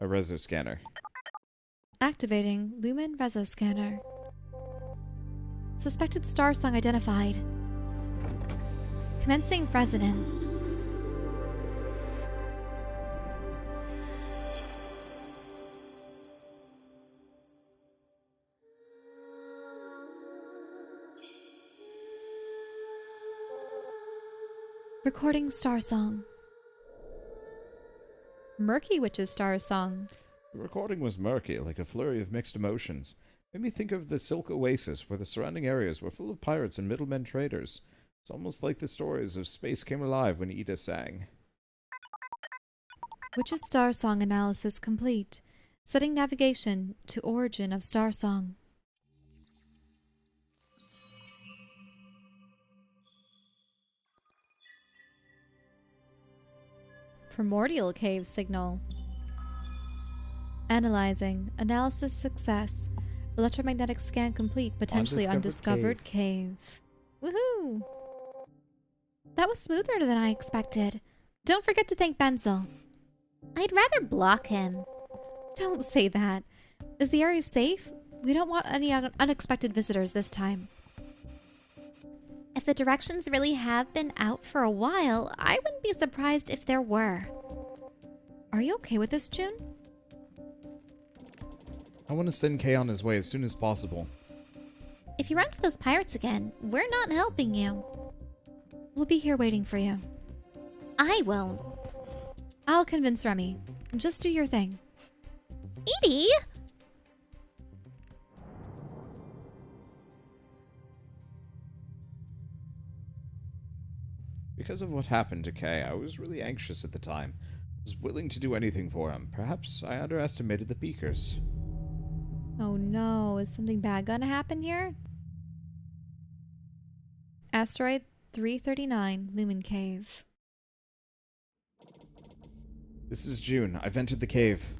A reso scanner. Activating Lumen Reso Scanner. Suspected Starsong identified. Commencing resonance. Recording Starsong. Murky Witch's Starsong. The recording was murky, like a flurry of mixed emotions. Made me think of the Silk Oasis, where the surrounding areas were full of pirates and middlemen traders. It's almost like the stories of space came alive when Ida sang. Witch's Starsong analysis complete. Setting navigation to origin of Starsong. Primordial cave signal. Analyzing. Analysis success. Electromagnetic scan complete. Potentially undiscovered cave. Woohoo! That was smoother than I expected. Don't forget to thank Benzel. I'd rather block him. Don't say that. Is the area safe? We don't want any unexpected visitors this time. If the directions really have been out for a while, I wouldn't be surprised if there were. Are you okay with this, June? I want to send Kay on his way as soon as possible. If you run into those pirates again, we're not helping you. We'll be here waiting for you. I won't. I'll convince Remy. Just do your thing. Edie! Because of what happened to Kay, I was really anxious at the time. I was willing to do anything for him. Perhaps I underestimated the Peakers. Oh no, is something bad gonna happen here? Asteroid 339, Lumen Cave. This is June. I've entered the cave.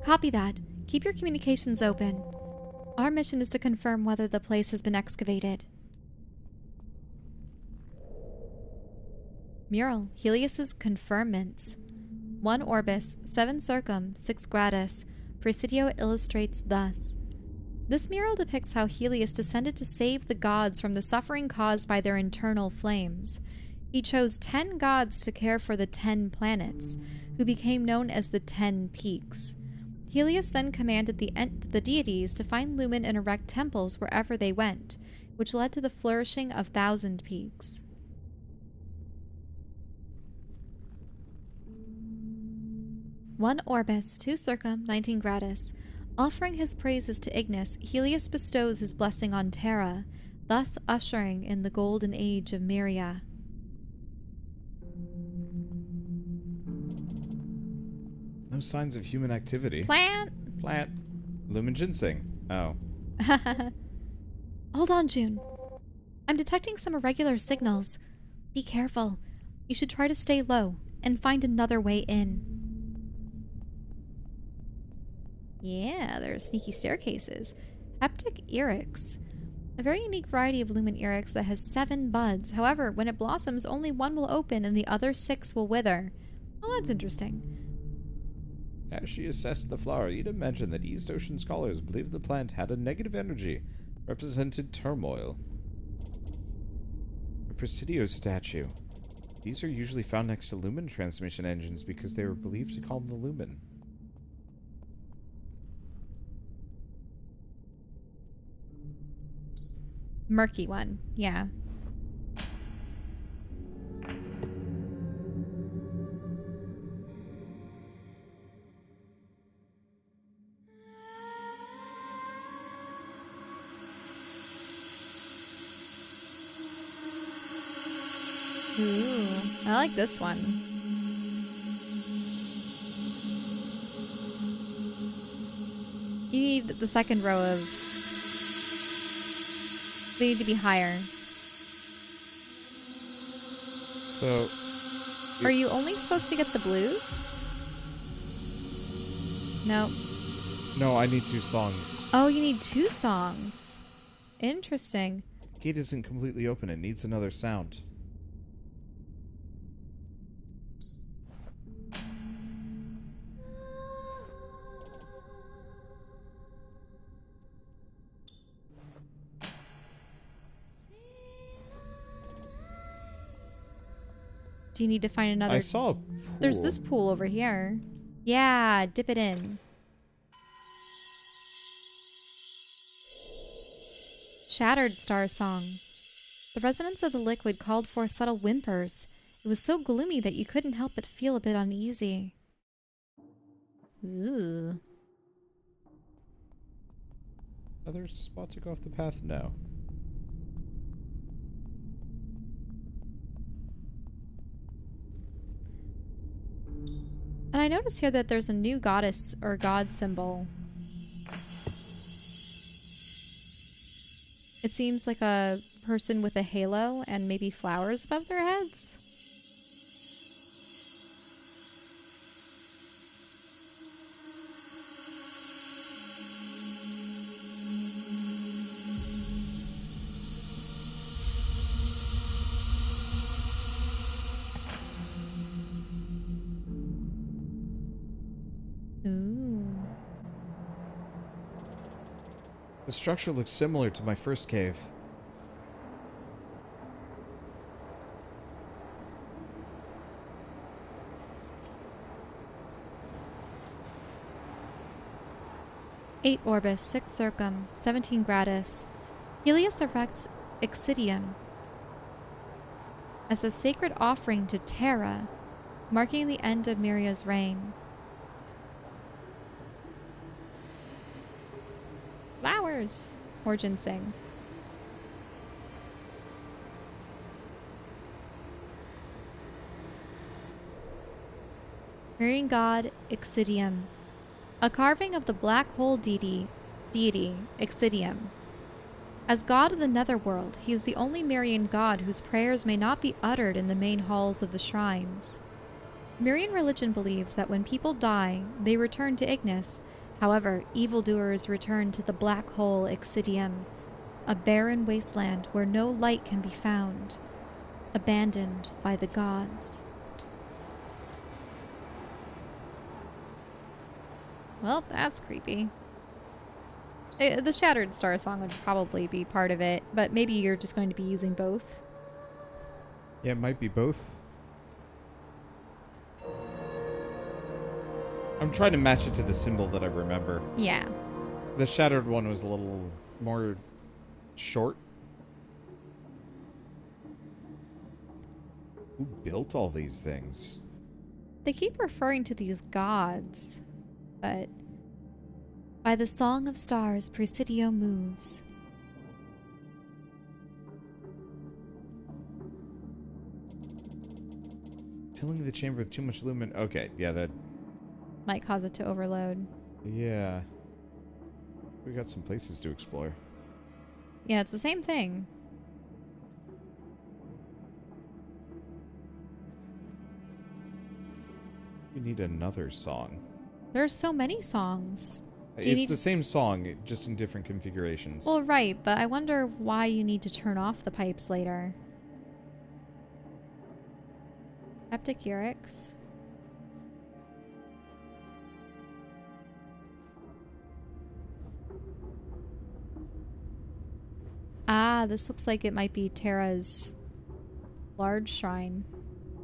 Copy that. Keep your communications open. Our mission is to confirm whether the place has been excavated. Mural. Helios's Conferments. 1 Orbis, 7 Circum, 6 Gratis. Presidio illustrates thus. This mural depicts how Helios descended to save the gods from the suffering caused by their internal flames. He chose 10 gods to care for the 10 planets, who became known as the 10 Peaks. Helios then commanded the deities to find Lumen and erect temples wherever they went, which led to the flourishing of 1,000 peaks. One Orbis, 2 Circum, 19 Gratis. Offering his praises to Ignis, Helios bestows his blessing on Terra, thus ushering in the golden age of Myria. No signs of human activity. Plant! Lumen ginseng. Oh. Hold on, June. I'm detecting some irregular signals. Be careful. You should try to stay low and find another way in. Yeah, there are sneaky staircases. Heptic Eryx. A very unique variety of Lumen Eryx that has 7 buds. However, when it blossoms, only 1 will open and the other 6 will wither. Oh, that's interesting. As she assessed the flower, Ida mentioned that East Ocean scholars believed the plant had a negative energy, represented turmoil. A Presidio statue. These are usually found next to Lumen transmission engines because they were believed to calm the Lumen. Murky one, yeah. Ooh, I like this one. You need the second row of... They need to be higher. So... Are you only supposed to get the blues? No. No, I need 2 songs. Oh, you need 2 songs. Interesting. Gate isn't completely open. It needs another sound. Do you need to find another? I saw a pool. There's this pool over here. Yeah, dip it in. Shattered Starsong. The resonance of the liquid called forth subtle whimpers. It was so gloomy that you couldn't help but feel a bit uneasy. Ooh. Other spot to go off the path? No. And I noticed here that there's a new goddess or god symbol. It seems like a person with a halo and maybe flowers above their heads. Ooh. The structure looks similar to my first cave. Eight orbis, 6 circum, 17 gratis. Helios erects Excidium as the sacred offering to Terra, marking the end of Miria's reign. Flowers, or ginseng. Marian god Excidium. A carving of the black hole deity Excidium. As god of the netherworld, he is the only Marian god whose prayers may not be uttered in the main halls of the shrines. Marian religion believes that when people die, they return to Ignis. However, evildoers return to the black hole Excidium, a barren wasteland where no light can be found, abandoned by the gods. Well, that's creepy. The Shattered Starsong would probably be part of it, but maybe you're just going to be using both. Yeah, it might be both. I'm trying to match it to the symbol that I remember. Yeah. The shattered one was a little more short. Who built all these things? They keep referring to these gods, but by the song of stars, Presidio moves. Filling the chamber with too much lumen. Okay, yeah, that Might cause it to overload. Yeah. We got some places to explore. Yeah, it's the same thing. We need another song. There's so many songs. It's the same song, just in different configurations. Well, right, but I wonder why you need to turn off the pipes later. Haptic Urix. Ah, this looks like it might be Terra's large shrine.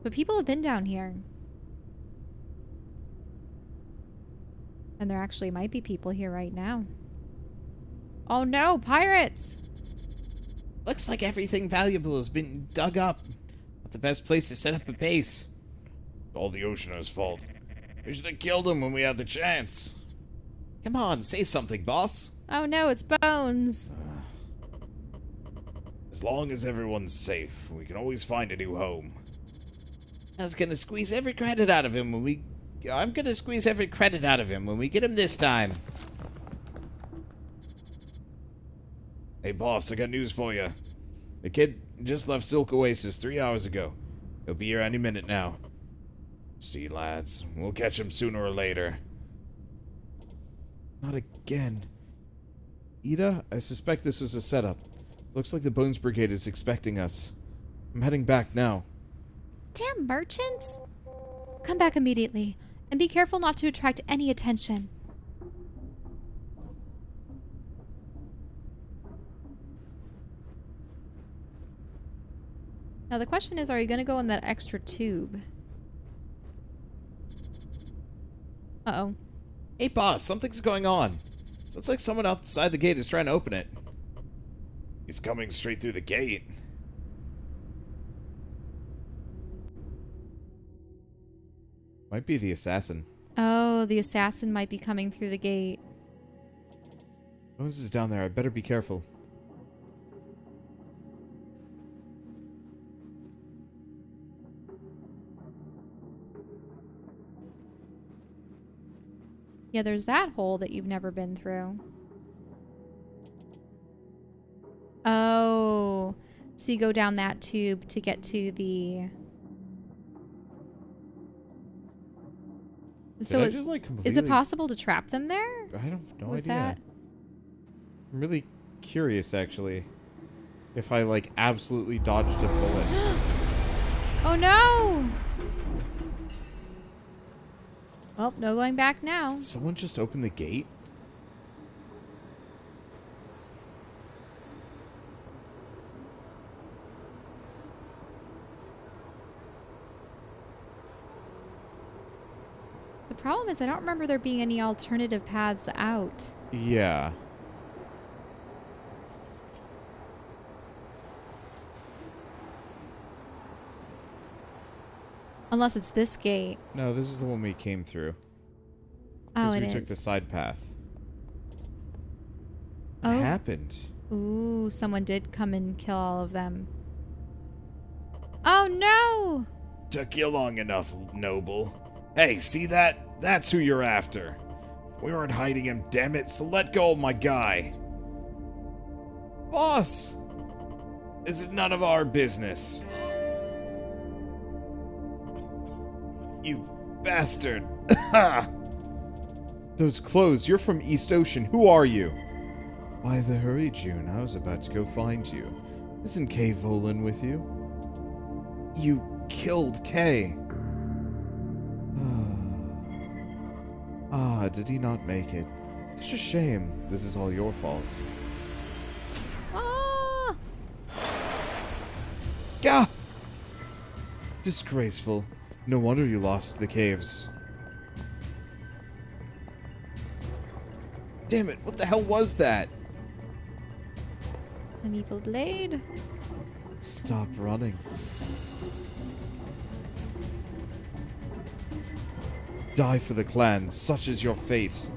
But people have been down here. And there actually might be people here right now. Oh no, pirates! Looks like everything valuable has been dug up. Not the best place to set up a base. All the Oceaner's fault. We should have killed him when we had the chance. Come on, say something, boss. Oh no, it's Bones! As long as everyone's safe, we can always find a new home. I was gonna squeeze every credit out of him when we... I'm gonna squeeze every credit out of him when we get him this time. Hey, boss, I got news for you. The kid just left Silk Oasis 3 hours ago. He'll be here any minute now. See, lads, we'll catch him sooner or later. Not again. Ida, I suspect this was a setup. Looks like the Bones Brigade is expecting us. I'm heading back now. Damn merchants! Come back immediately, and be careful not to attract any attention. Now the question is, are you going to go in that extra tube? Uh-oh. Hey, boss, something's going on. Sounds like someone outside the gate is trying to open it. He's coming straight through the gate. Might be the assassin. Oh, the assassin might be coming through the gate. Moses is down there. I better be careful. Yeah, there's that hole that you've never been through. Oh, so you go down that tube to get to the... So Did I just, like, completely... is it possible to trap them there? I don't know. With idea. that? I'm really curious, actually. If I, like, absolutely dodged a bullet. Oh, no! Well, no going back now. Did someone just open the gate? The problem is I don't remember there being any alternative paths out. Yeah. Unless it's this gate. No, this is the one we came through. Oh, Because it we is. took the side path. Oh. What happened? Ooh, someone did come and kill all of them. Oh, no! Took you long enough, noble. Hey, see that? That's who you're after. We weren't hiding him, damn it, so let go of my guy. Boss! This is none of our business. You bastard. Those clothes, you're from East Ocean. Who are you? Why the hurry, June? I was about to go find you. Isn't Kay Volan with you? You killed Kay. Did he not make it? Such a shame. This is all your fault. Ah! Gah! Disgraceful. No wonder you lost the caves. Damn it, what the hell was that? An evil blade. Stop running. Die for the clan, such is your fate.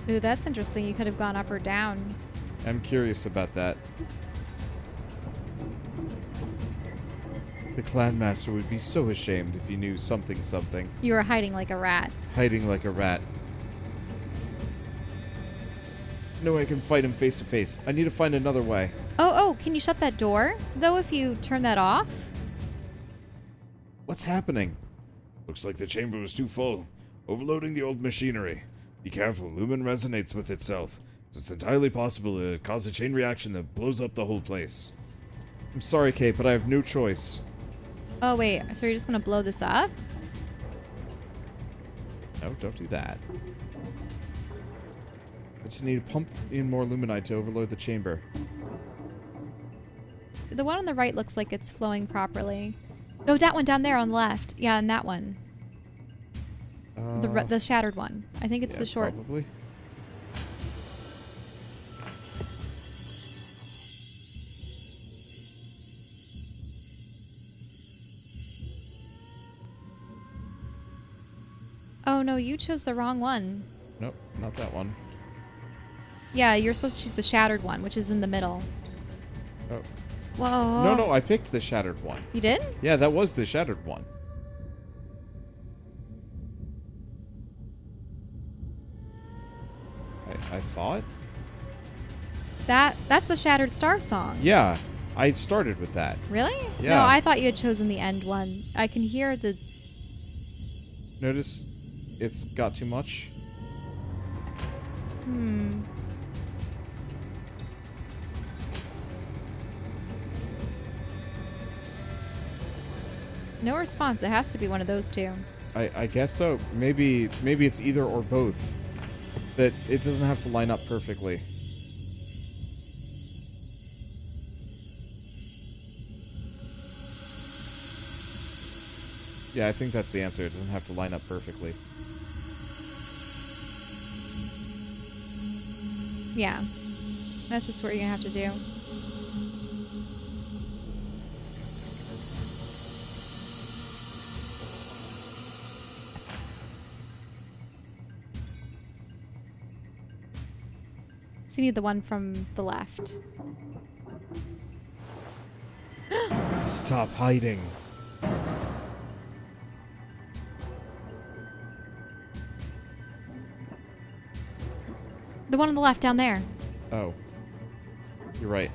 Ooh, that's interesting. You could have gone up or down. I'm curious about that. The clan master would be so ashamed if he knew something. You were hiding like a rat. Hiding like a rat. There's no way I can fight him face to face. I need to find another way. Oh, can you shut that door? Though if you turn that off? What's happening? Looks like the chamber was too full. Overloading the old machinery. Be careful, lumen resonates with itself. So it's entirely possible to cause a chain reaction that blows up the whole place. I'm sorry, Kate, but I have no choice. Oh, wait. So you're just going to blow this up? No, don't do that. I just need to pump in more luminite to overload the chamber. The one on the right looks like it's flowing properly. No, that one down there on the left. Yeah, and that one. The shattered one. I think it's the short. Probably. Oh, no, you chose the wrong one. Nope, not that one. Yeah, you're supposed to choose the shattered one, which is in the middle. Oh. Whoa. No, I picked the shattered one. You did? Yeah, that was the shattered one. I thought? That's the shattered Starsong. Yeah, I started with that. Really? Yeah. No, I thought you had chosen the end one. I can hear the... Notice it's got too much? No response. It has to be one of those two. I guess so. Maybe it's either or both. But it doesn't have to line up perfectly. Yeah, I think that's the answer. It doesn't have to line up perfectly. Yeah. That's just what you're gonna have to do. So you need the one from the left. Stop hiding. The one on the left down there. Oh. You're right.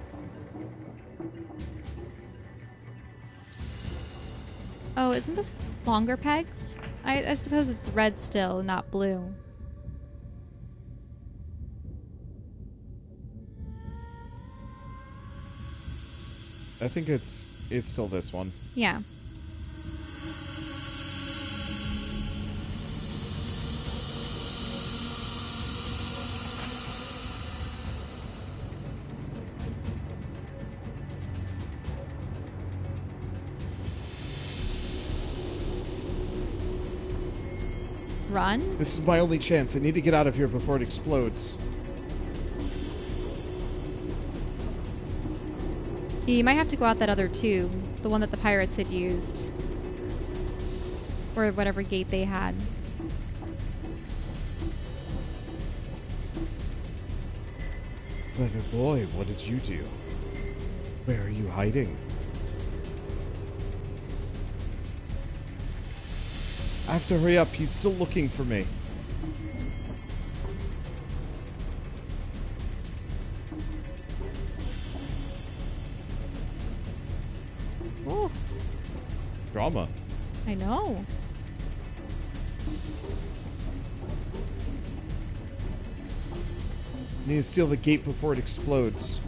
Oh, isn't this longer pegs? I suppose it's red still, not blue. I think it's still this one. Yeah. Run? This is my only chance. I need to get out of here before it explodes. You might have to go out that other tube, the one that the pirates had used. Or whatever gate they had. Clever boy, what did you do? Where are you hiding? I have to hurry up. He's still looking for me. Oh, Drama. I know. I need to steal the gate before it explodes.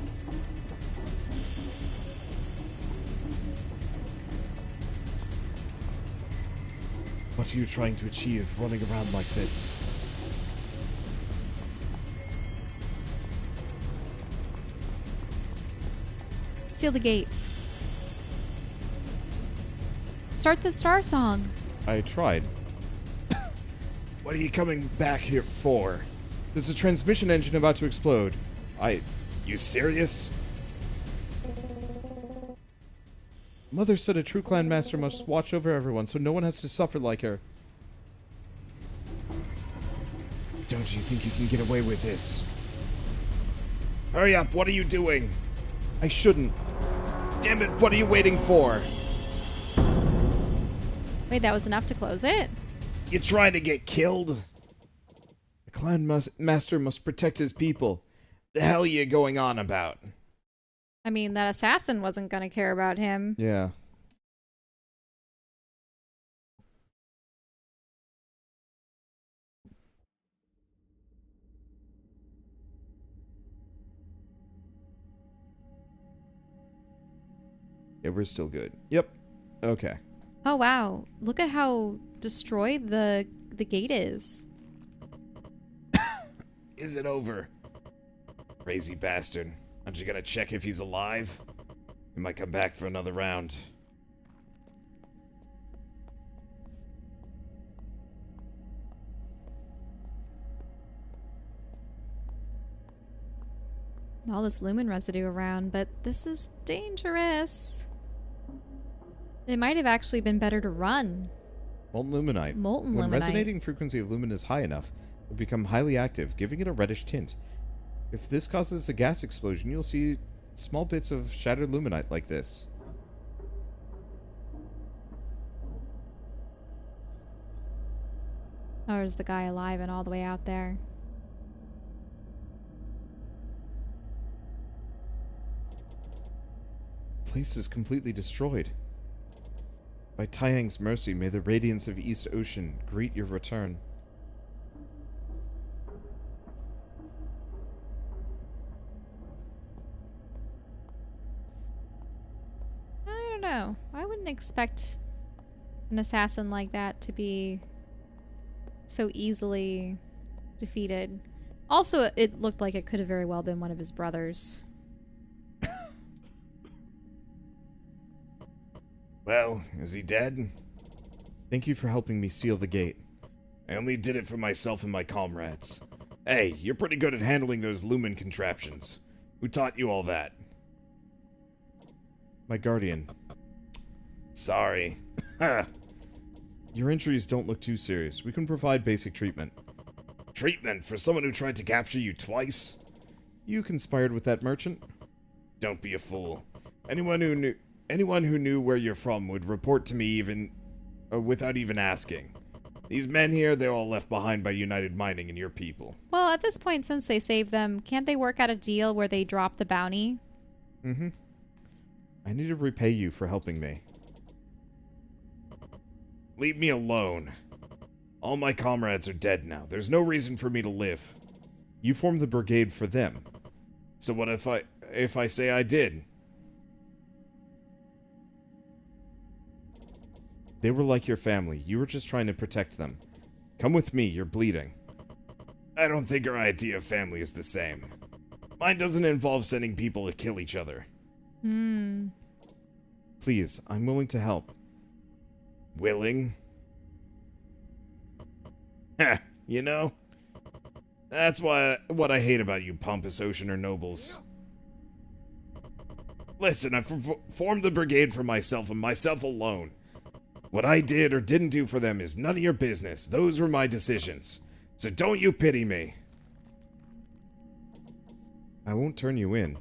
What are you trying to achieve running around like this? Seal the gate. Start the Starsong. I tried. What are you coming back here for? There's a transmission engine about to explode. You serious? Mother said a true clan master must watch over everyone so no one has to suffer like her. Don't you think you can get away with this? Hurry up, what are you doing? I shouldn't. Damn it, what are you waiting for? Wait, that was enough to close it? You trying to get killed? The clan master must protect his people. The hell are you going on about? I mean, that assassin wasn't gonna care about him. Yeah. Yeah, we're still good. Yep. Okay. Oh wow, look at how destroyed the gate is. Is it over? Crazy bastard. Aren't you gonna check if he's alive? He might come back for another round. All this lumen residue around, but this is dangerous. It might have actually been better to run. Molten luminite. Molten When luminite. resonating frequency of lumen is high enough, it will become highly active, giving it a reddish tint. If this causes a gas explosion, you'll see small bits of shattered luminite like this. Oh, there's the guy alive and all the way out there. The place is completely destroyed. By Taiyang's mercy, may the radiance of East Ocean greet your return. I don't know. I wouldn't expect an assassin like that to be so easily defeated. Also, it looked like it could have very well been one of his brothers. Well, is he dead? Thank you for helping me seal the gate. I only did it for myself and my comrades. Hey, you're pretty good at handling those lumen contraptions. Who taught you all that? My guardian. Sorry. Your injuries don't look too serious. We can provide basic treatment. Treatment for someone who tried to capture you twice? You conspired with that merchant? Don't be a fool. Anyone who knew where you're from would report to me without even asking. These men here, they're all left behind by United Mining and your people. Well, at this point, since they saved them, can't they work out a deal where they drop the bounty? Mm-hmm. I need to repay you for helping me. Leave me alone. All my comrades are dead now. There's no reason for me to live. You formed the brigade for them. So what if I say I did? They were like your family. You were just trying to protect them. Come with me, you're bleeding. I don't think our idea of family is the same. Mine doesn't involve sending people to kill each other. Please, I'm willing to help. Willing? Heh, you know? That's what I hate about you pompous Oceaner nobles. Listen, I formed the brigade for myself and myself alone. What I did or didn't do for them is none of your business. Those were my decisions. So don't you pity me. I won't turn you in.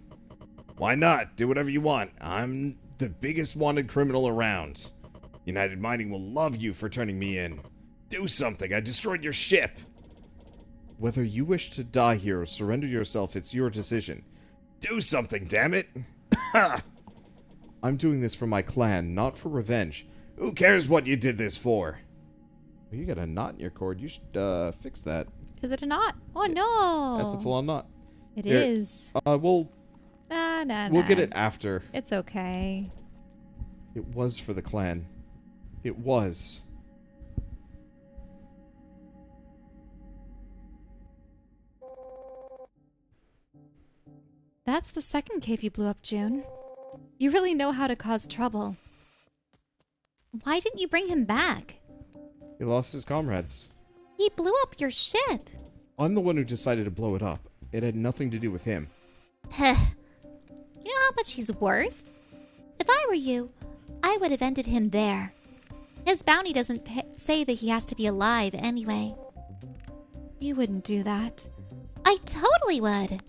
Why not? Do whatever you want. I'm the biggest wanted criminal around. United Mining will love you for turning me in. Do something. I destroyed your ship. Whether you wish to die here or surrender yourself, it's your decision. Do something, damn it. I'm doing this for my clan, not for revenge. Who cares what you did this for? Oh, you got a knot in your cord. You should fix that. Is it a knot? Oh, no. That's a full-on knot. It Here, is. We'll Nah. get it after. It's okay. It was for the clan. It was. That's the second cave you blew up, June. You really know how to cause trouble. Why didn't you bring him back? He lost his comrades. He blew up your ship. I'm the one who decided to blow it up. It had nothing to do with him. Heh. You know how much he's worth? If I were you, I would have ended him there. His bounty doesn't say that he has to be alive anyway. You wouldn't do that. I totally would.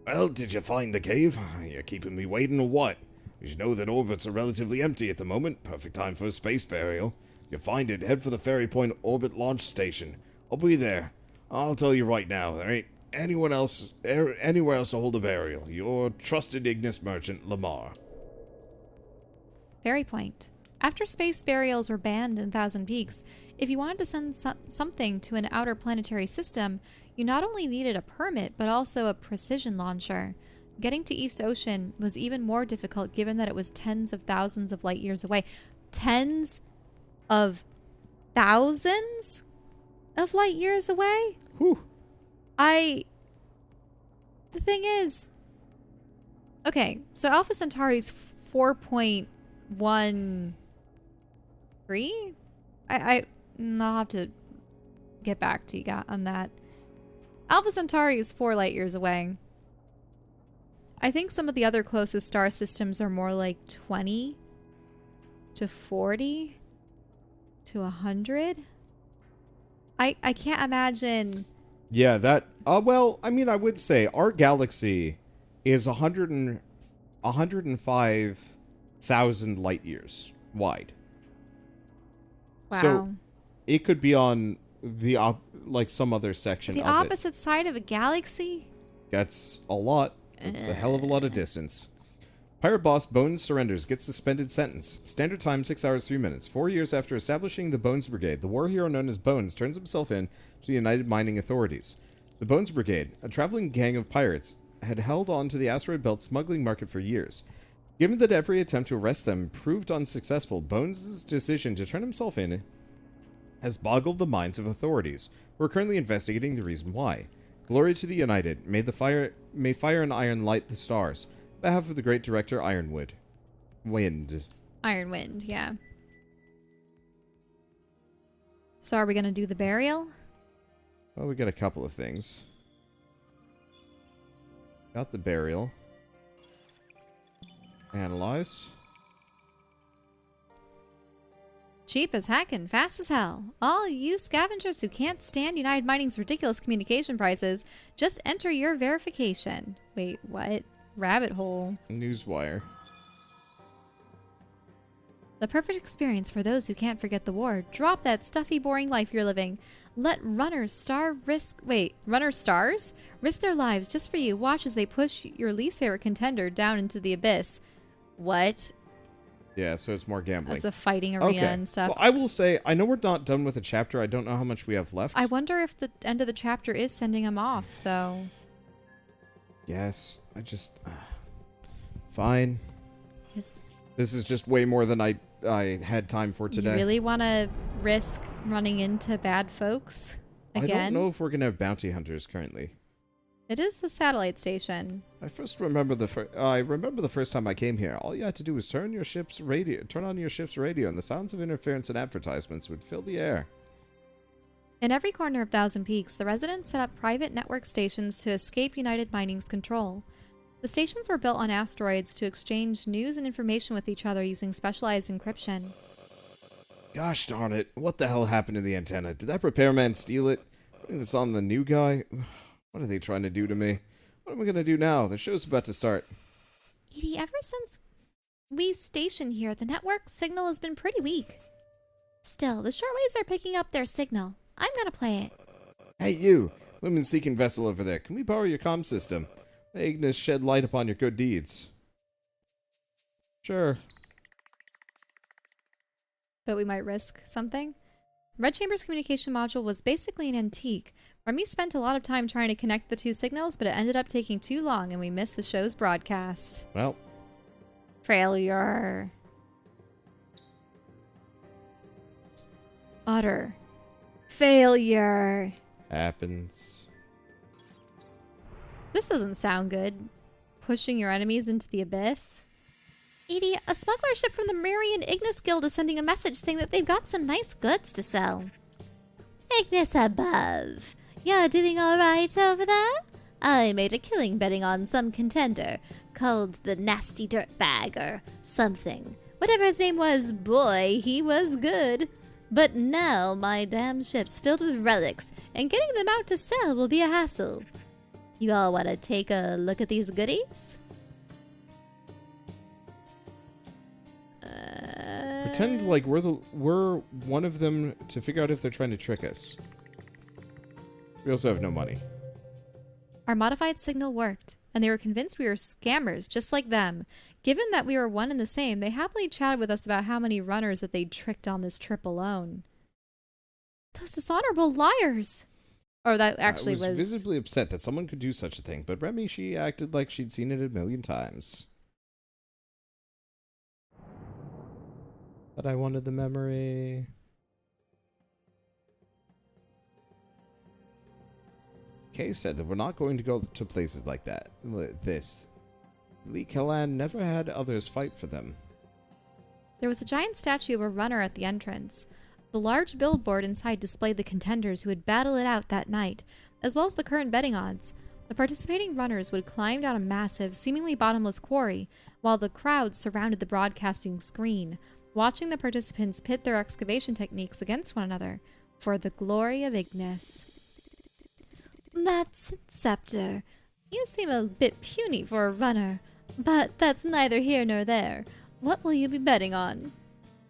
Well, did you find the cave? You're keeping me waiting or what? You should know that orbits are relatively empty at the moment. Perfect time for a space burial. If you find it, head for the Ferry Point Orbit Launch Station. I'll be there. I'll tell you right now, there ain't anywhere else to hold a burial. Your trusted Ignis merchant, Lamar. Ferry Point. After space burials were banned in Thousand Peaks, if you wanted to send something to an outer planetary system, you not only needed a permit, but also a precision launcher. Getting to East Ocean was even more difficult given that it was tens of thousands of light years away. Tens of thousands of light years away? Whew. The thing is... Okay, so Alpha Centauri's 4.13? I'll have to get back to you on that. Alpha Centauri is 4 light years away. I think some of the other closest star systems are more like 20 to 40 to 100. I can't imagine. Yeah, that... well, I mean, I would say our galaxy is 105,000 light years wide. Wow. So it could be on the like some other section The of opposite side of a galaxy? That's a lot. It's a hell of a lot of distance. Pirate boss Bones surrenders, gets suspended sentence. Standard time 6 hours 3 minutes. 4 years after establishing the Bones Brigade, the war hero known as Bones turns himself in to the United Mining authorities. The Bones Brigade, a traveling gang of pirates, had held on to the asteroid belt smuggling market for years. Given that every attempt to arrest them proved unsuccessful, Bones' decision to turn himself in has boggled the minds of authorities, who are currently investigating the reason why. Glory to the United. May fire and iron light the stars. On behalf of the great director Ironwood. Wind. Iron Wind, yeah. So are we going to do the burial? Well, we got a couple of things. Got the burial. Analyze. Cheap as heck and fast as hell. All you scavengers who can't stand United Mining's ridiculous communication prices, just enter your verification. Wait, what? Rabbit hole. Newswire. The perfect experience for those who can't forget the war. Drop that stuffy, boring life you're living. Let runners stars risk their lives just for you. Watch as they push your least favorite contender down into the abyss. What? Yeah, so it's more gambling. That's a fighting arena and stuff. Well, I will say, I know we're not done with the chapter. I don't know how much we have left. I wonder if the end of the chapter is sending him off, though. Yes, I just... fine. This is just way more than I had time for today. You really want to risk running into bad folks again? I don't know if we're going to have bounty hunters currently. It is the satellite station. I remember the first time I came here. All you had to do was turn on your ship's radio, and the sounds of interference and advertisements would fill the air. In every corner of Thousand Peaks, the residents set up private network stations to escape United Mining's control. The stations were built on asteroids to exchange news and information with each other using specialized encryption. Gosh darn it, what the hell happened to the antenna? Did that repairman steal it? Putting this on the new guy? What are they trying to do to me? What am I going to do now? The show's about to start. Edie, ever since we stationed here, the network signal has been pretty weak. Still, the shortwaves are picking up their signal. I'm going to play it. Hey, you! Lumen-seeking vessel over there. Can we borrow your comm system? May Ignis shed light upon your good deeds. Sure. But we might risk something. Red Chamber's communication module was basically an antique. Remy spent a lot of time trying to connect the two signals, but it ended up taking too long and we missed the show's broadcast. Well. Failure. Utter failure. Happens. This doesn't sound good. Pushing your enemies into the abyss. Edie, a smuggler ship from the Marian Ignis Guild is sending a message saying that they've got some nice goods to sell. Ignis above. You're doing alright over there? I made a killing betting on some contender called the Nasty Dirtbag or something. Whatever his name was, boy, he was good. But now my damn ship's filled with relics, and getting them out to sell will be a hassle. You all want to take a look at these goodies? Pretend like we're one of them to figure out if they're trying to trick us. We also have no money. Our modified signal worked, and they were convinced we were scammers just like them. Given that we were one and the same, they happily chatted with us about how many runners that they'd tricked on this trip alone. Those dishonorable liars! Or that actually was... I was visibly upset that someone could do such a thing, but Remy, she acted like she'd seen it a million times. But I wanted the memory. Kay said that we're not going to go to places like that. Lee Kellan never had others fight for them. There was a giant statue of a runner at the entrance. The large billboard inside displayed the contenders who would battle it out that night, as well as the current betting odds. The participating runners would climb down a massive, seemingly bottomless quarry, while the crowd surrounded the broadcasting screen, watching the participants pit their excavation techniques against one another for the glory of Ignis. That's Scepter. You seem a bit puny for a runner, but that's neither here nor there. What will you be betting on?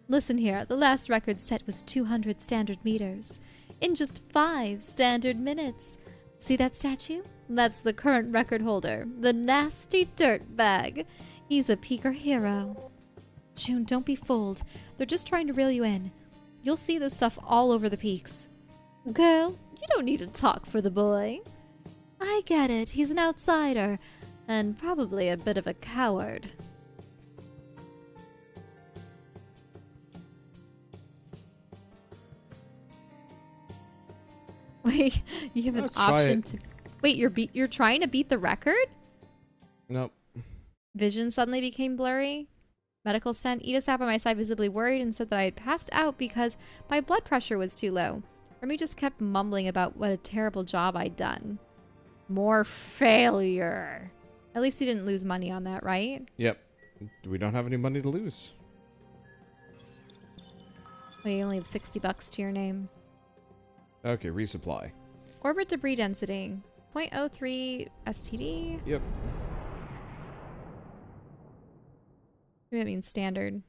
Listen here, the last record set was 200 standard meters, in just 5 standard minutes. See that statue? That's the current record holder, the Nasty Dirtbag. He's a peaker hero. June, don't be fooled. They're just trying to reel you in. You'll see this stuff all over the peaks. Girl, you don't need to talk for the boy. I get it. He's an outsider. And probably a bit of a coward. Wait, you have Let's an try option it. to... Wait, you're trying to beat the record? Nope. Vision suddenly became blurry. Medical stent. Ida sat by my side visibly worried and said that I had passed out because my blood pressure was too low. Remy just kept mumbling about what a terrible job I'd done. More failure. At least you didn't lose money on that, right? Yep. We don't have any money to lose. Well, you only have $60 to your name. Okay, resupply. Orbit debris density. 0.03 STD. Yep. Maybe that means standard.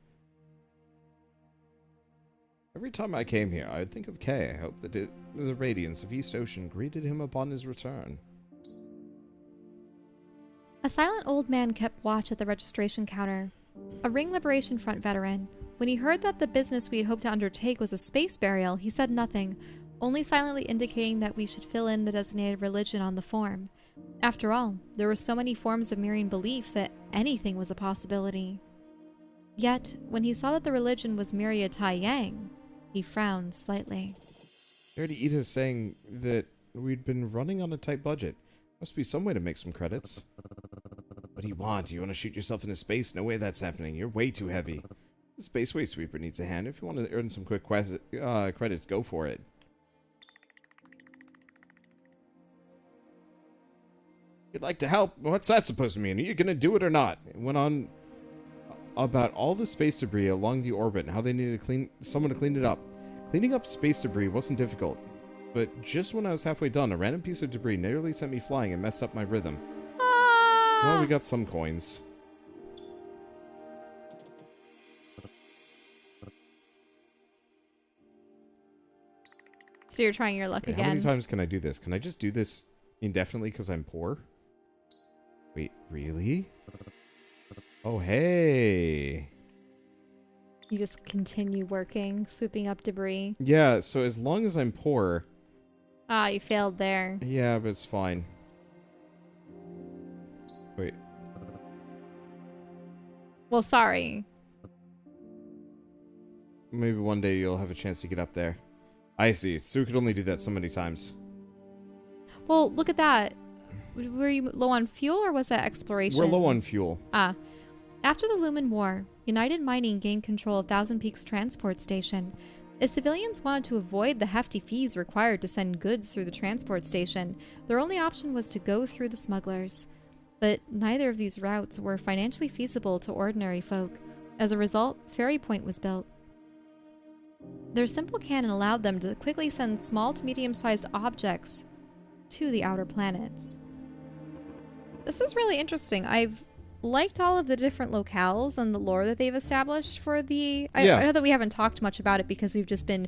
Every time I came here, I would think of Kay. I hope that the radiance of East Ocean greeted him upon his return. A silent old man kept watch at the registration counter. A Ring Liberation Front veteran. When he heard that the business we had hoped to undertake was a space burial, he said nothing, only silently indicating that we should fill in the designated religion on the form. After all, there were so many forms of Mirian belief that anything was a possibility. Yet, when he saw that the religion was Miria Tai Yang, he frowned slightly. I heard Ida saying that we'd been running on a tight budget. Must be some way to make some credits. What do you want? You want to shoot yourself into space? No way that's happening. You're way too heavy. The Space Way Sweeper needs a hand. If you want to earn some quick credits, go for it. You'd like to help? What's that supposed to mean? Are you going to do it or not? It went on about all the space debris along the orbit and how they needed someone to clean it up. Cleaning up space debris wasn't difficult, but just when I was halfway done, a random piece of debris nearly sent me flying and messed up my rhythm. Well, we got some coins. So you're trying your luck Wait, again. how many times can I do this? Can I just do this indefinitely because I'm poor? Wait, really? Oh, hey. You just continue working, swooping up debris. Yeah, so as long as I'm poor... Ah, you failed there. Yeah, but it's fine. Wait. Well, sorry. Maybe one day you'll have a chance to get up there. I see. So we could only do that so many times. Well, look at that. Were you low on fuel or was that exploration? We're low on fuel. Ah. After the Lumen War, United Mining gained control of Thousand Peaks Transport Station. If civilians wanted to avoid the hefty fees required to send goods through the transport station, their only option was to go through the smugglers. But neither of these routes were financially feasible to ordinary folk. As a result, Ferry Point was built. Their simple cannon allowed them to quickly send small to medium-sized objects to the outer planets. This is really interesting. I've liked all of the different locales and the lore that they've established for the... I know that we haven't talked much about it because we've just been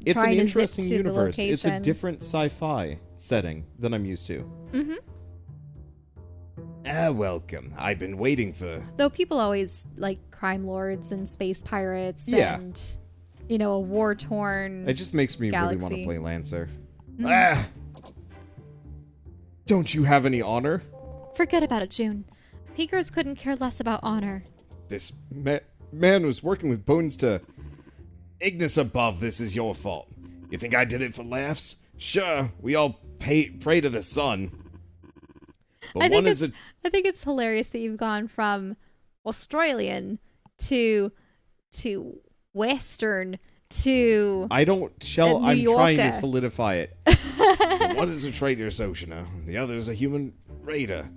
trying to zip to the location. It's a different sci-fi setting than I'm used to. Mm-hmm. Welcome. I've been waiting for... Though people always like crime lords and space pirates Yeah. and, you know, a war-torn It just makes me really want galaxy. to play Lancer. Ah! Don't you have any honor? Forget about it, June. Peakers couldn't care less about honor. This man was working with Bones to... Ignis above, this is your fault. You think I did it for laughs? Sure, we all pray to the sun. But I think it's hilarious that you've gone from Australian to Western to I don't shell. New I'm trying to Yorker. solidify it. One is a traitor, Soshina. The other is a human raider.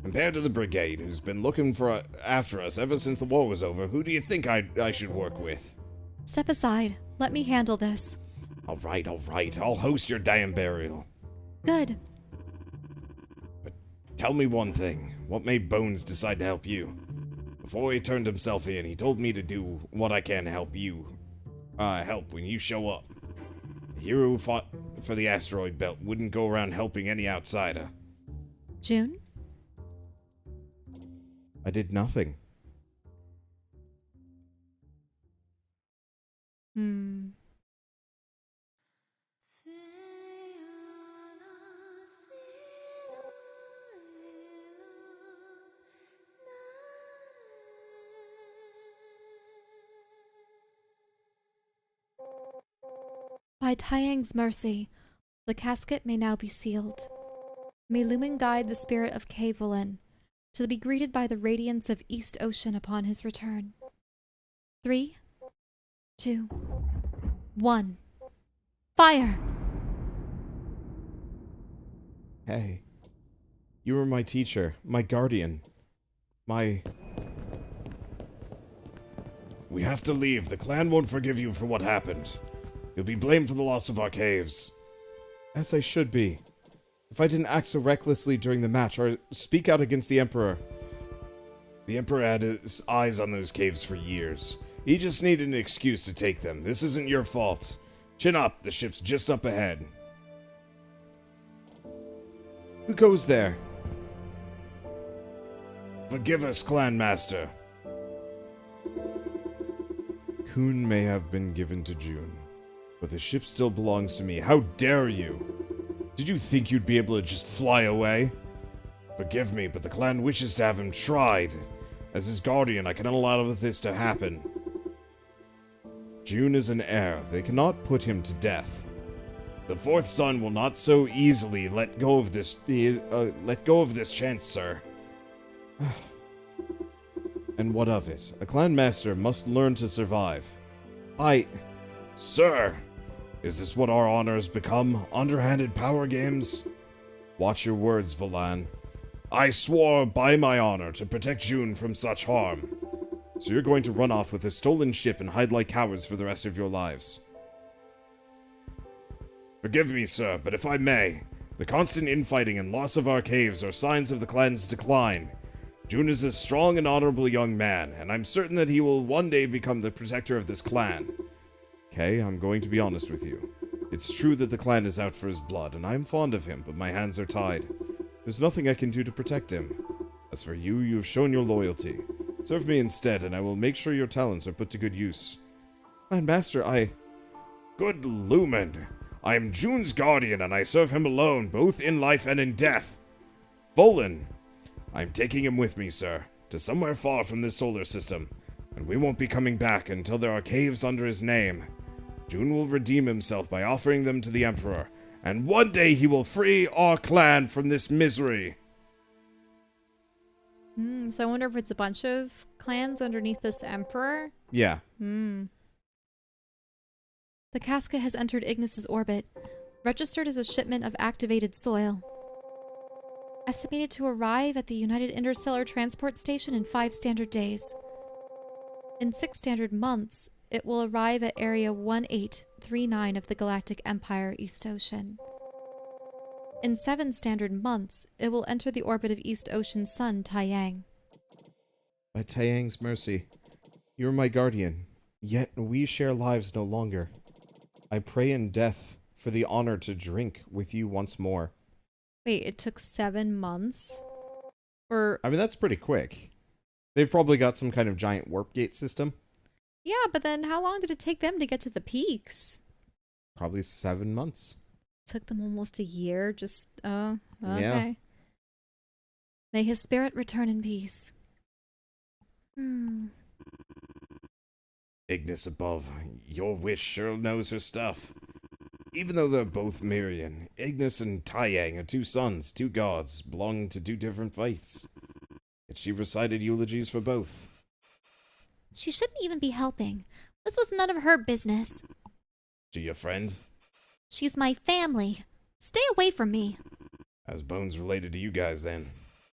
Compared to the brigade, who's been looking after us ever since the war was over, who do you think I should work with? Step aside. Let me handle this. All right. I'll host your damn burial. Good. Tell me one thing. What made Bones decide to help you? Before he turned himself in, he told me to do what I can to help you. Help when you show up. The hero who fought for the asteroid belt wouldn't go around helping any outsider. June? I did nothing. By Taiyang's mercy, the casket may now be sealed. May Lumen guide the spirit of Kavolan to be greeted by the radiance of East Ocean upon his return. 3, 2, 1. Fire! Hey. You were my teacher, my guardian, my... We have to leave. The clan won't forgive you for what happened. You'll be blamed for the loss of our caves. As I should be. If I didn't act so recklessly during the match or speak out against the Emperor. The Emperor had his eyes on those caves for years. He just needed an excuse to take them. This isn't your fault. Chin up. The ship's just up ahead. Who goes there? Forgive us, Clan Master. Kun may have been given to June, but the ship still belongs to me. How dare you? Did you think you'd be able to just fly away? Forgive me, but the clan wishes to have him tried. As his guardian, I cannot allow this to happen. June is an heir. They cannot put him to death. The fourth son will not so easily let go of this chance, sir. And what of it? A clan master must learn to survive. Sir! Is this what our honor has become? Underhanded power games? Watch your words, Volan. I swore by my honor to protect June from such harm. So you're going to run off with a stolen ship and hide like cowards for the rest of your lives? Forgive me, sir, but if I may, the constant infighting and loss of our caves are signs of the clan's decline. June is a strong and honorable young man, and I'm certain that he will one day become the protector of this clan. Okay, I'm going to be honest with you. It's true that the clan is out for his blood, and I'm fond of him, but my hands are tied. There's nothing I can do to protect him. As for you, you've shown your loyalty. Serve me instead, and I will make sure your talents are put to good use. Clan Master, Good Lumen! I am June's guardian, and I serve him alone, both in life and in death. Volan! I'm taking him with me, sir, to somewhere far from this solar system, and we won't be coming back until there are caves under his name. June will redeem himself by offering them to the Emperor, and one day he will free our clan from this misery. So I wonder if it's a bunch of clans underneath this emperor? Yeah. The casket has entered Ignis's orbit, registered as a shipment of activated soil. Estimated to arrive at the United Interstellar Transport Station in 5 standard days. In 6 standard months, it will arrive at Area 1839 of the Galactic Empire, East Ocean. In 7 standard months, it will enter the orbit of East Ocean's sun, Taiyang. By Taiyang's mercy, you are my guardian, yet we share lives no longer. I pray in death for the honor to drink with you once more. Wait, it took 7 months? Or... I mean, that's pretty quick. They've probably got some kind of giant warp gate system. Yeah, but then how long did it take them to get to the peaks? Probably 7 months. Took them almost a year, just, okay. Yeah. May his spirit return in peace. Ignis above, your witch sure knows her stuff. Even though they're both Mirian, Ignis and Taiyang are 2 sons, 2 gods, belonging to 2 different faiths. Yet she recited eulogies for both. She shouldn't even be helping. This was none of her business. To your friend? She's my family. Stay away from me. How's Bones related to you guys, then?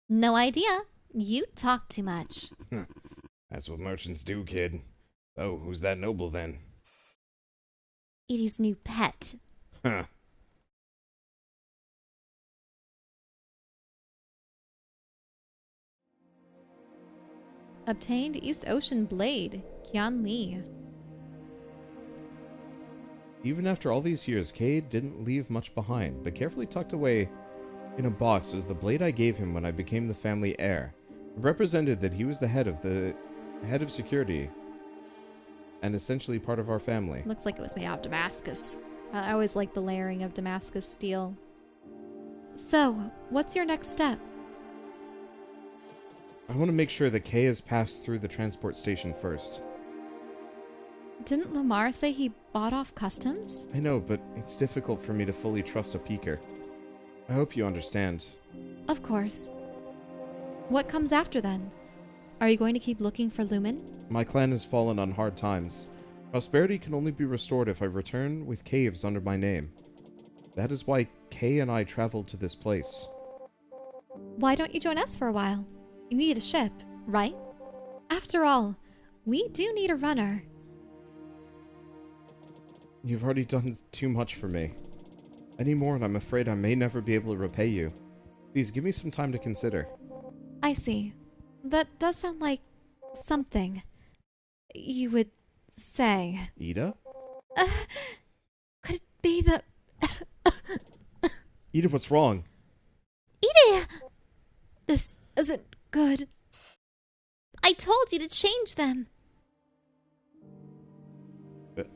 No idea. You talk too much. That's what merchants do, kid. Oh, who's that noble, then? Edie's new pet. Huh. Obtained East Ocean Blade. Qian Li. Even after all these years, Cade didn't leave much behind, but carefully tucked away in a box was the blade I gave him when I became the family heir. It represented that he was the head of security, and essentially part of our family. Looks like it was made out of Damascus. I always like the layering of Damascus steel. So, what's your next step? I want to make sure that Kay has passed through the transport station first. Didn't Lamar say he fought off customs? I know, but it's difficult for me to fully trust a peeker. I hope you understand. Of course. What comes after then? Are you going to keep looking for Lumen? My clan has fallen on hard times. Prosperity can only be restored if I return with caves under my name. That is why Kay and I traveled to this place. Why don't you join us for a while? You need a ship, right? After all, we do need a runner. You've already done too much for me. Any more and I'm afraid I may never be able to repay you. Please give me some time to consider. I see. That does sound like something you would say. Ida? Could it be the... Ida, what's wrong? Ida! This isn't good. I told you to change them.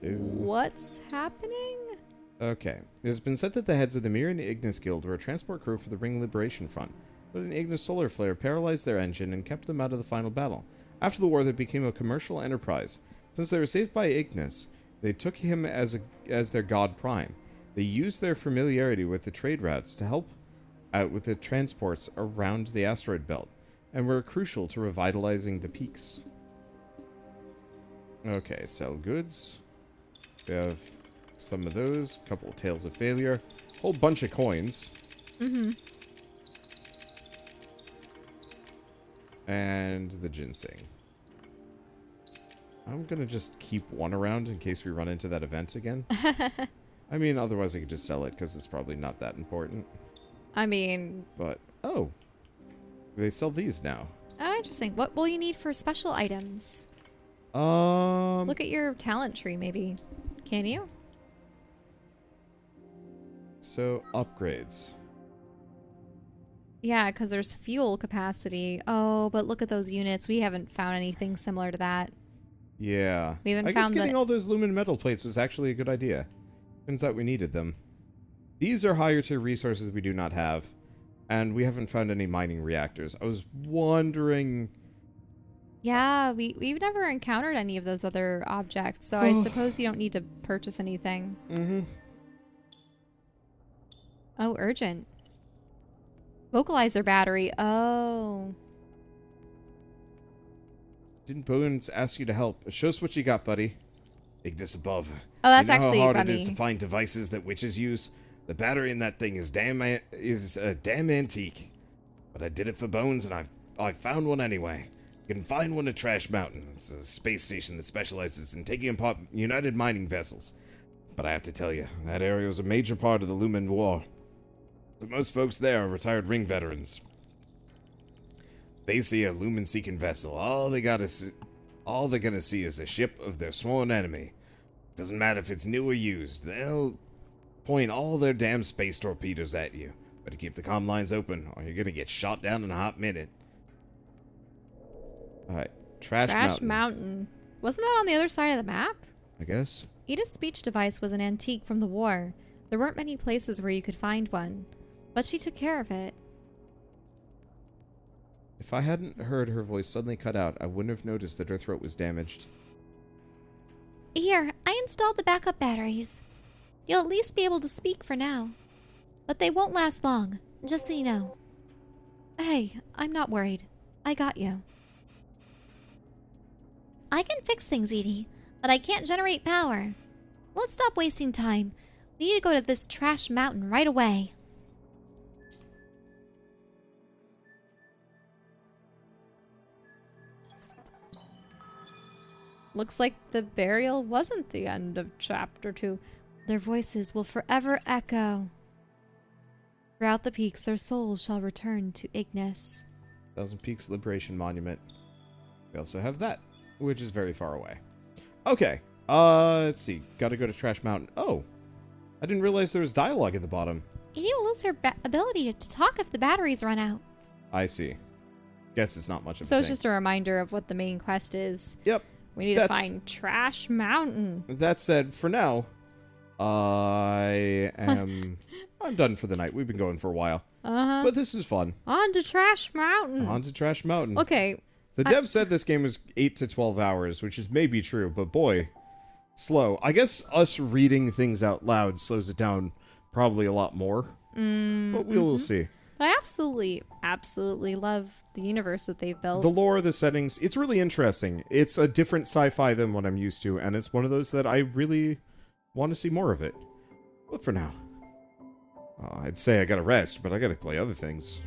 What's happening? Okay. It has been said that the heads of the Mir and Ignis Guild were a transport crew for the Ring Liberation Front, but an Ignis solar flare paralyzed their engine and kept them out of the final battle. After the war, they became a commercial enterprise. Since they were saved by Ignis, they took him as their god prime. They used their familiarity with the trade routes to help out with the transports around the asteroid belt, and were crucial to revitalizing the peaks. Okay, sell goods. We have some of those, couple of tales of failure, whole bunch of coins. Mm-hmm. And the ginseng. I'm gonna just keep one around in case we run into that event again. I mean, otherwise I could just sell it because it's probably not that important. I mean... But, oh. They sell these now. Oh, interesting. What will you need for special items? Look Look at your talent tree, maybe. Can you? So, upgrades. Yeah, because there's fuel capacity. Oh, but look at those units. We haven't found anything similar to that. Yeah. We haven't I guess found getting all those lumen metal plates was actually a good idea. Turns out we needed them. These are higher tier resources we do not have. And we haven't found any mining reactors. I was wondering... Yeah, we've never encountered any of those other objects, so I suppose you don't need to purchase anything. Mm-hmm. Oh, urgent. Vocalizer battery. Oh. Didn't Bones ask you to help? Show us what you got, buddy. Ignis above. Oh, that's you know actually how hard funny. it is to find devices that witches use? The battery in that thing is damn antique. But I did it for Bones, and I found one anyway. You can find one at Trash Mountain. It's a space station that specializes in taking apart United mining vessels. But I have to tell you, that area was a major part of the Lumen War. But most folks there are retired Ring veterans. They see a Lumen-seeking vessel. All they're gonna see is a ship of their sworn enemy. Doesn't matter if it's new or used. They'll point all their damn space torpedoes at you. Better keep the comm lines open, or you're gonna get shot down in a hot minute. Alright. Trash Mountain. Wasn't that on the other side of the map? I guess. Ida's speech device was an antique from the war. There weren't many places where you could find one. But she took care of it. If I hadn't heard her voice suddenly cut out, I wouldn't have noticed that her throat was damaged. Here, I installed the backup batteries. You'll at least be able to speak for now. But they won't last long, just so you know. Hey, I'm not worried. I got you. I can fix things, Edie, but I can't generate power. Let's stop wasting time. We need to go to this Trash Mountain right away. Looks like the burial wasn't the end of Chapter 2. Their voices will forever echo. Throughout the peaks, their souls shall return to Ignis. Thousand Peaks Liberation Monument. We also have that, which is very far away. Okay, let's see. Gotta go to Trash Mountain. Oh, I didn't realize there was dialogue at the bottom. Edie will lose her ability to talk if the batteries run out. I see. Guess it's not much of a So it's thing. just a reminder of what the main quest is. Yep. We need to find Trash Mountain. That said, for now, I'm done for the night. We've been going for a while. Uh-huh. But this is fun. On to Trash Mountain. On to Trash Mountain. Okay. The dev said this game was 8 to 12 hours, which is maybe true, but boy, slow. I guess us reading things out loud slows it down probably a lot more. But we will see. But I absolutely love the universe that they've built. The lore, the settings, it's really interesting. It's a different sci-fi than what I'm used to, and it's one of those that I really want to see more of it. But for now, I'd say I gotta rest, but I gotta play other things.